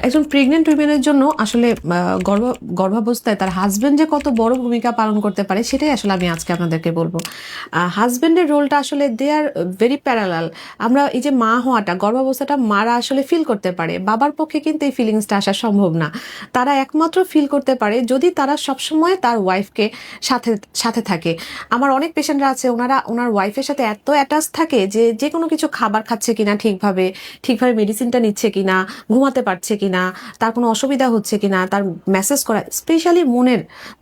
একজন প্রেগনেন্ট উইমেনের জন্য আসলে গর্ভাবস্থায় তার হাজব্যান্ড যে কত বড় ভূমিকা পালন করতে পারে সেটাই আসলে আমি আজকে আপনাদেরকে বলবো। হাজব্যান্ডের রোলটা আসলে দে আর ভেরি প্যারালাল। আমরা এই যে মা হওয়াটা, গর্ভাবস্থাটা মারা আসলে ফিল করতে পারে, বাবার পক্ষে কিন্তু এই ফিলিংসটা আসা সম্ভব না। তারা একমাত্র ফিল করতে পারে যদি তারা সবসময় তার ওয়াইফকে সাথে সাথে থাকে। আমার অনেক পেশেন্টরা আছে, ওনার ওয়াইফের সাথে এত অ্যাটাচ থাকে যে যে কোনো কিছু খাবার খাচ্ছে কিনা ঠিকভাবে মেডিসিনটা নিচ্ছে কিনা, ঘুমাতে পারছে কিনা, তার কোনো অসুবিধা হচ্ছে কিনা, তার মেসেজ করা, স্পেশালি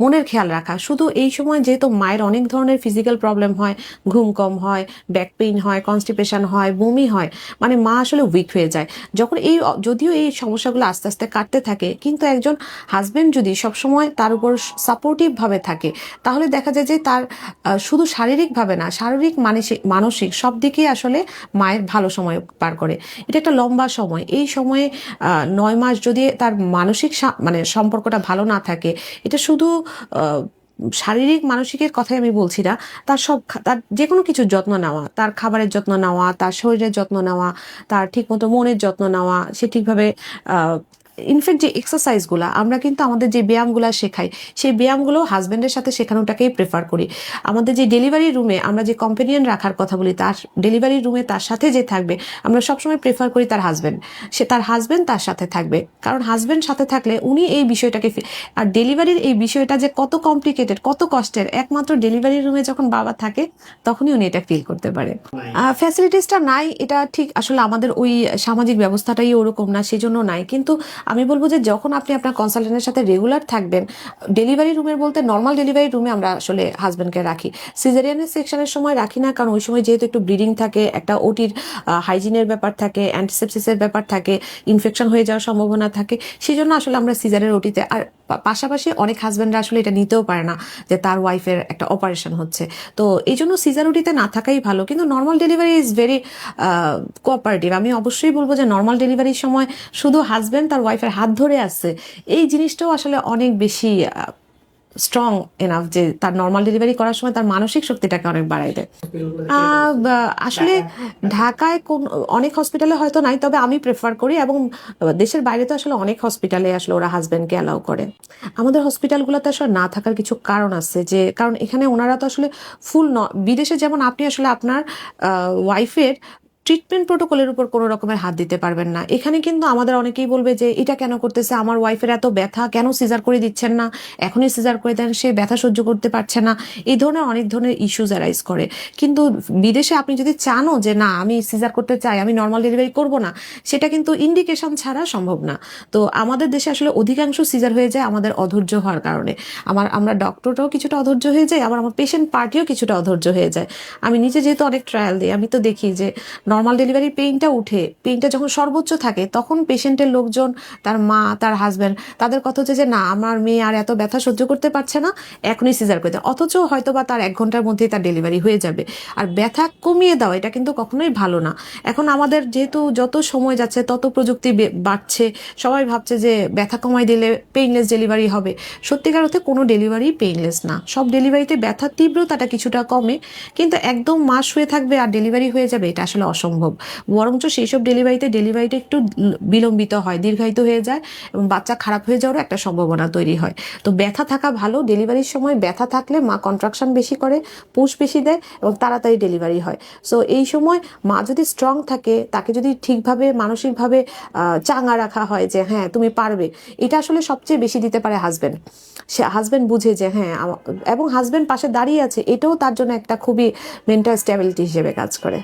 মনের খেয়াল রাখা। শুধু এই সময় যেহেতু মায়ের অনেক ধরনের ফিজিক্যাল প্রবলেম হয়, ঘুম কম হয়, ব্যাক পেইন হয়, কনস্টিপেশন হয়, বমি হয়, মানে মা আসলে উইক হয়ে যায়। যদিও এই সমস্যাগুলো আস্তে আস্তে কাটতে থাকে, কিন্তু একজন হাজবেন্ড যদি সবসময় তার উপর সাপোর্টিভ ভাবে থাকে, তাহলে দেখা যায় যে তার শুধু শারীরিকভাবে না, শারীরিক মানসিক সব দিকেই আসলে মায়ের ভালো সময় পার করে। এটা একটা লম্বা সময়। এই সময়ে 9 মাস যদি তার মানসিক মানে সম্পর্কটা ভালো না থাকে, এটা শুধু শারীরিক মানসিকের কথাই আমি বলছি না, তার যে কোনো কিছুর যত্ন নেওয়া, তার খাবারের যত্ন নেওয়া, তার শরীরের যত্ন নেওয়া, তার ঠিকমতো মনের যত্ন নেওয়া, সে ঠিকভাবে ইনফ্যাক্ট যে এক্সারসাইজগুলো আমরা কিন্তু আমাদের যে ব্যায়ামগুলো শেখাই, সেই ব্যায়ামগুলো হাজব্যান্ডের সাথে শেখানোটাকেই প্রেফার করি। আমাদের যে ডেলিভারি রুমে আমরা যে কম্পেনিয়ন রাখার কথা বলি, তার ডেলিভারি রুমে তার সাথে যে থাকবে, আমরা সবসময় প্রেফার করি তার হাজব্যান্ড তার সাথে থাকবে। কারণ হাজব্যান্ড সাথে থাকলে উনি এই বিষয়টাকে, আর ডেলিভারির এই বিষয়টা যে কত কমপ্লিকেটেড, কত কষ্টের, একমাত্র ডেলিভারি রুমে যখন বাবা থাকে তখনই উনি এটা ফিল করতে পারে। ফ্যাসিলিটিসটা নাই, এটা ঠিক। আসলে আমাদের ওই সামাজিক ব্যবস্থাটাই ওরকম না, সেজন্য নাই। কিন্তু আমি বলবো যে যখন আপনি আপনার কনসালটেন্টের সাথে রেগুলার থাকবেন, ডেলিভারি রুমের বলতে নর্মাল ডেলিভারি রুমে আমরা আসলে হাজব্যান্ডকে রাখি, সিজারিয়ানের সেকশনের সময় রাখি না, কারণ ওই সময় যেহেতু একটু ব্লিডিং থাকে, একটা ওটির হাইজিনের ব্যাপার থাকে, অ্যান্টিসেপসিসের ব্যাপার থাকে, ইনফেকশন হয়ে যাওয়ার সম্ভাবনা থাকে, সেই জন্য আসলে আমরা সিজারের ওটিতে। আর পাশাপাশি অনেক হাজব্যান্ডরা আসলে এটা নিতেও পারে না যে তার ওয়াইফের একটা অপারেশন হচ্ছে, তো এই জন্য সিজার ওটিতে না থাকাই ভালো। কিন্তু normal delivery is very cooperative. আমি অবশ্যই বলবো যে নর্মাল ডেলিভারির সময় শুধু হাজব্যান্ড তার ওয়াইফের হাত ধরে আসছে, এই জিনিসটাও আসলে অনেক বেশি স্ট্রং এনাফ যে তার নর্মাল ডেলিভারি করার সময় তার মানসিক শক্তিটাকে অনেক বাড়াই দেয়। আসলে ঢাকায় অনেক হসপিটালে হয়তো নাই, তবে আমি প্রেফার করি, এবং দেশের বাইরে তো আসলে অনেক হসপিটালে আসলে ওরা হাজব্যান্ডকে অ্যালাউ করে। আমাদের হসপিটালগুলোতে আসলে না থাকার কিছু কারণ আছে, যে কারণ এখানে ওনারা তো আসলে বিদেশে যেমন আপনি আসলে আপনার ওয়াইফের ট্রিটমেন্ট প্রোটোকলের উপর কোনো রকমের হাত দিতে পারবেন না। এখানে কিন্তু আমাদের অনেকেই বলবে যে এটা কেন করতেছে, আমার ওয়াইফের এত ব্যথা, কেন সিজার করে দিচ্ছেন না, এখনই সিজার করে দেন, সে ব্যথা সহ্য করতে পারছে না। এই ধরনের অনেক ধরনের ইস্যুজ অ্যারাইজ করে। কিন্তু বিদেশে আপনি যদি চানও যে না আমি সিজার করতে চাই, আমি নর্মাল ডেলিভারি করব না, সেটা কিন্তু ইন্ডিকেশন ছাড়া সম্ভব না। তো আমাদের দেশে আসলে অধিকাংশ সিজার হয়ে যায় আমাদের অধৈর্য হওয়ার কারণে। আমরা ডক্টররাও কিছুটা অধৈর্য হয়ে যায়, আবার আমার পেশেন্ট পার্টিও কিছুটা অধৈর্য হয়ে যায়। আমি নিজে যেহেতু অনেক ট্রায়াল দিই, আমি তো দেখি যে নর্মাল ডেলিভারি পেইনটা যখন সর্বোচ্চ থাকে, তখন পেশেন্টের লোকজন, তার মা, তার হাজব্যান্ড, তাদের কথা হচ্ছে যে না আমার মেয়ে আর এত ব্যথা সহ্য করতে পারছে না, এখনই সিজার করে দেয়। অথচ হয়তো বা তার 1 ঘন্টার মধ্যেই তার ডেলিভারি হয়ে যাবে। আর ব্যথা কমিয়ে দেওয়া এটা কিন্তু কখনোই ভালো না। এখন আমাদের যেহেতু যত সময় যাচ্ছে তত প্রযুক্তি বাড়ছে, সবাই ভাবছে যে ব্যথা কমাই দিলে পেইনলেস ডেলিভারি হবে। সত্যিকার অর্থে কোনো ডেলিভারি পেইনলেস না। সব ডেলিভারিতে ব্যথার তীব্রতাটা কিছুটা কমে, কিন্তু একদম মাস হয়ে থাকবে আর ডেলিভারি হয়ে যাবে, এটা আসলে অসম্ভব। বরঞ্চ সেই সব ডেলিভারিটা একটু বিলম্বিত হয়, দীর্ঘায়িত হয়ে যায়, এবং বাচ্চা খারাপ হয়ে যাওয়ারও একটা সম্ভাবনা তৈরি হয়। তো ব্যথা থাকা ভালো। ডেলিভারির সময় ব্যথা থাকলে মা কন্ট্রাকশন বেশি করে, পুশ বেশি দেয়, এবং তাড়াতাড়ি ডেলিভারি হয়। সো এই সময় মা যদি স্ট্রং থাকে, তাকে যদি ঠিকভাবে মানসিকভাবে চাঙা রাখা হয় যে হ্যাঁ তুমি পারবে, এটা আসলে সবচেয়ে বেশি দিতে পারে হাজব্যান্ড। সে হাজব্যান্ড বুঝে যে হ্যাঁ, এবং হাজব্যান্ড পাশে দাঁড়িয়ে আছে, এটাও তার জন্য একটা খুবই মেন্টাল স্ট্যাবিলিটি হিসেবে কাজ করে।